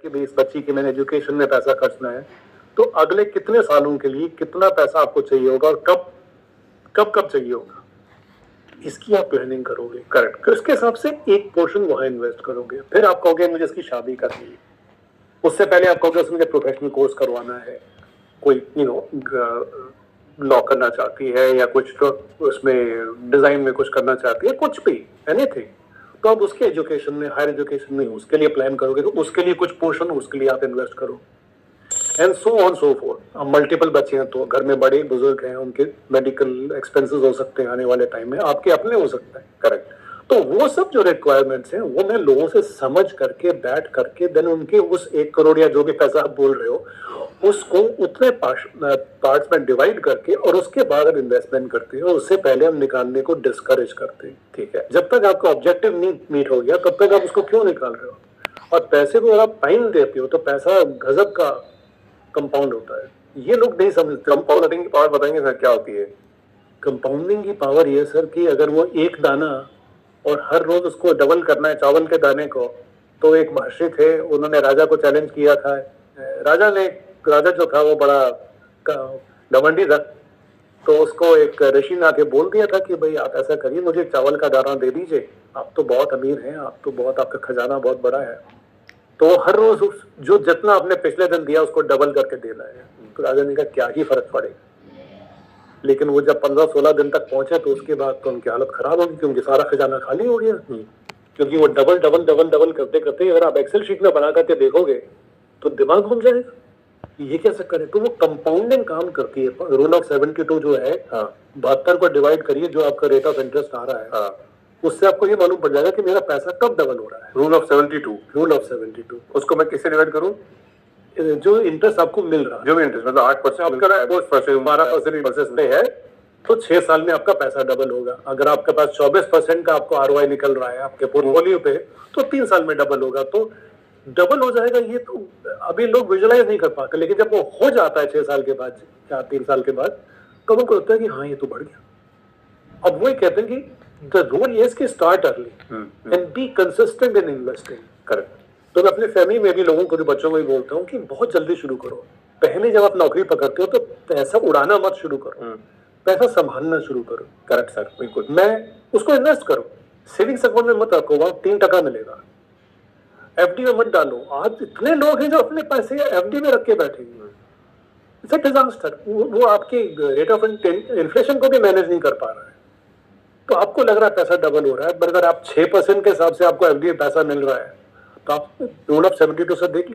कि भाई इस बच्ची के मैंने एजुकेशन में पैसा खर्चना है, तो अगले कितने सालों के लिए कितना पैसा आपको चाहिए होगा और कब कब कब चाहिए होगा, इसकी आप प्लानिंग करोगे। करेक्ट। फिर उसके हिसाब से एक पोर्शन वहां इन्वेस्ट करोगे। फिर आप कहोगे मुझे इसकी शादी करनी है, उससे पहले आप कहोगे मुझे प्रोफेशनल कोर्स करवाना है, कोई लॉ करना चाहती है या कुछ तो उसमें डिजाइन में कुछ करना चाहती है, कुछ भी एनीथिंग, तो आप उसके एजुकेशन में, हायर एजुकेशन में उसके लिए प्लान करोगे, तो उसके लिए कुछ पोर्शन उसके लिए आप इन्वेस्ट करो, and so on so fourth. अब मल्टीपल बच्चे हैं तो घर में बड़े बुजुर्ग हैं, उनके मेडिकल एक्सपेंसेस हो सकते हैं आने वाले टाइम में, आपके अपने हो सकते हैं। करेक्ट। तो वो सब जो रिक्वायरमेंट्स हैं वो मैं लोगों से समझ करके बैठ करके देन उनके उस 1 करोड़ या जो भी पैसा आप बोल रहे हो उसको उतने पार्ट्स में डिवाइड करके और उसके बाद हम इन्वेस्टमेंट करते हैं, और उससे पहले हम निकालने को डिस्करेज करते हैं। ठीक है, जब तक आपका ऑब्जेक्टिव नहीं मीट हो गया तब तक आप उसको क्यों निकाल रहे हो। और पैसे को अगर आप टाइम देते हो तो पैसा गजब का कंपाउंड होता है, ये लोग नहीं समझते। कंपाउंडिंग की पावर बताएंगे सर क्या होती है? कंपाउंडिंग की पावर ये सर कि अगर वो एक दाना और हर रोज उसको डबल करना है चावल के दाने को, तो एक महर्षि थे, उन्होंने राजा को चैलेंज किया था। राजा जो था वो बड़ा घमंडी था, तो उसको एक ऋषि ने आके बोल दिया था कि भाई आप ऐसा करिए, मुझे चावल का दाना दे दीजिए, आप तो बहुत अमीर हैं, आप तो बहुत, आपका खजाना बहुत बड़ा है, तो हर रोज जो जितना आपने पिछले दिन दिया उसको डबल करके देना है। तो राजा ने कहा क्या ही फर्क पड़ेगा, लेकिन वो जब 15-16 दिन तक पहुंचे तो उसके बाद तो उनकी हालत खराब होगी क्योंकि सारा खजाना खाली हो गया। क्योंकि वो डबल डबल डबल डबल करते करते अगर आप एक्सेल शीट में बना करके देखोगे तो दिमाग घूम जाएगा, ये कैसे करें। तो वो कंपाउंडिंग काम करती है। रूल ऑफ 72 जो है, 72 को डिवाइड करिए जो आपका रेट ऑफ इंटरेस्ट आ रहा है, उससे आपको ये मालूम पड़ जाएगा कि मेरा पैसा कब डबल हो रहा है। Rule of 72। रूल ऑफ 72 उसको मैं किससे डिवाइड करूं? जो इंटरेस्ट आपको मिल रहा है, जो भी इंटरेस्ट मतलब 8% 12% है, तो 6 साल में आपका पैसा डबल होगा। अगर आपके पास 24% का आपको आरओआई निकल रहा है आपके पोर्टफोलियो पे, तो 3 साल में डबल होगा, तो डबल हो जाएगा। ये तो अभी लोग विजुलाइज नहीं कर पाते, लेकिन जब वो हो जाता है 6 साल के बाद या 3 साल के बाद, तो उनको लगता है कि हाँ ये तो बढ़ गया। अब वही कहते हैं कि द रूल इज कि start early and be consistent in investing. Correct. तो मैं अपनी फैमिली में भी लोगों को, जो बच्चों को भी बोलता हूँ कि बहुत जल्दी शुरू करो। पहले जब आप नौकरी पकड़ते हो तो पैसा उड़ाना मत शुरू करो, पैसा संभालना शुरू करो। करेक्ट सर, बिल्कुल। मैं उसको इन्वेस्ट करो, सेविंग्स अकाउंट में मत रखो, वहां 3% मिलेगा। एफडी में मत डालो। आज इतने लोग हैं जो अपने पैसे एफडी में रख के बैठे हैं, इट्स अ डिजास्टर। वो आपके रेट ऑफ इन्फ्लेशन को भी मैनेज नहीं कर पा रहा है। तो आपको लग रहा है पैसा डबल हो रहा है, पर अगर आप 6% के हिसाब से आपको एफडी में पैसा मिल रहा है, तो आप रूल ऑफ 72 से देख